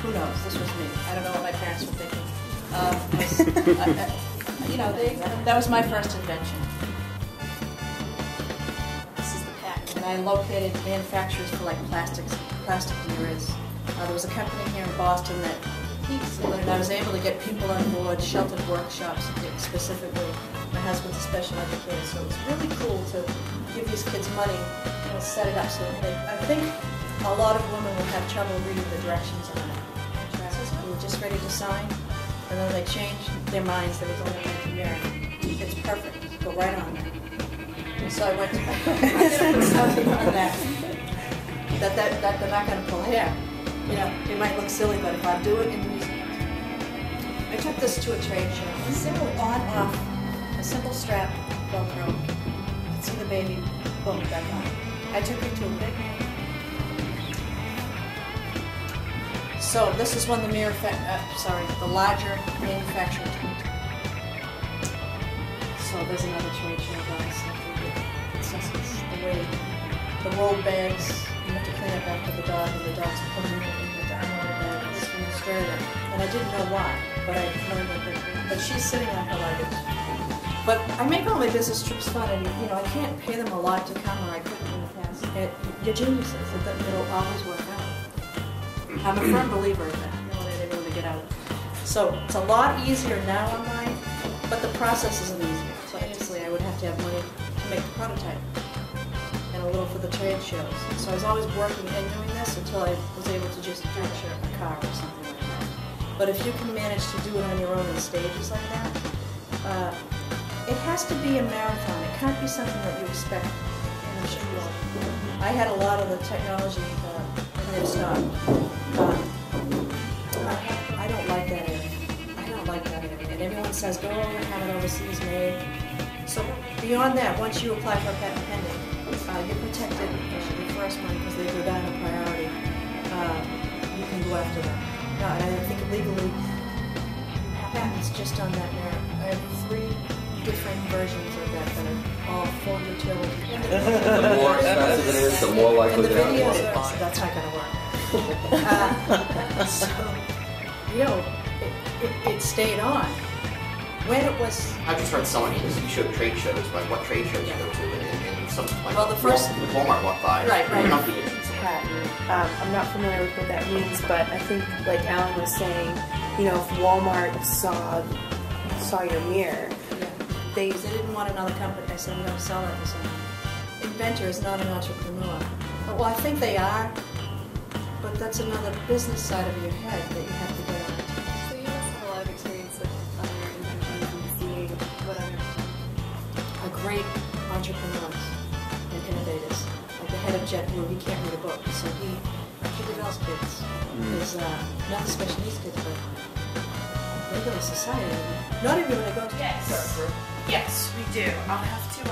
Who knows? This was me. I don't know what my parents were thinking. You know, that was my first invention. This is the patent. And I located manufacturers for like plastic mirrors. There was a company here in Boston that and I was able to get people on board, sheltered workshops specifically. My husband's a special educator, so it's really cool to give these kids money and set it up so that I think a lot of women will have trouble reading the directions on it. Who are just ready to sign, and then they change their minds that it's only like a mirror. It's perfect. Go right on there. And so I went to put something on that they're not going to pull hair. You know, it might look silly, but if I do it in museums. I took this to a trade show. A simple on-off, a simple strap, Velcro. You can see the baby, boom, back on. I took it to a big name. So this is when the the larger manufacturer took. So there's another trade show, guys. It's just the way the roll bags. You have to clean up after the dog, and the dog's pulling in the unroll bag and Australia. And I didn't know why, but I learned that. But she's sitting on her luggage. But I make all my business trips fun, and you know I can't pay them a lot to come, or I couldn't in the past. You're geniuses. It'll always work out. I'm a firm believer in that. You know, they really get out. So it's a lot easier now online, but the process isn't easier. So obviously I would have to have money to make the prototype. And a little for the trade shows. So I was always working and doing this until I was able to just picture a car or something like that. But if you can manage to do it on your own in stages like that, it has to be a marathon. It can't be something that you expect in a show. I had a lot of the technology and then stopped. I don't like that area. I don't like that area. And everyone says, go and have it overseas made. So beyond that, once you apply for a patent pending, you're protected, especially the first one, because they go down in priority. You can go after them. No, and I think legally, patents just on that merit. I have 3 different versions of that that are all full utility. The more expensive it is, the more likely they are to want to buy. So that's not going to work. So, you know, it stayed on. When it was... How'd you start selling it? You showed trade shows, like what trade shows you go to, and some, like, well, the first... Walmart walked by. Right. I'm not familiar with what that means, but I think, like Alan was saying, you know, if Walmart saw your mirror, they didn't want another company. I said, I'm going to sell it to someone. Inventor is not an entrepreneur. Well, I think they are, but that's another business side of your head that you have to get on. So you must have a lot of experience with other inventions and seeing whatever. A great entrepreneurs and innovators. Like the head of JetBlue, he can't read a book, so he develops kids. He's not the special needs kids, but regular society. Not even when I go to Yes, we do. I'll have to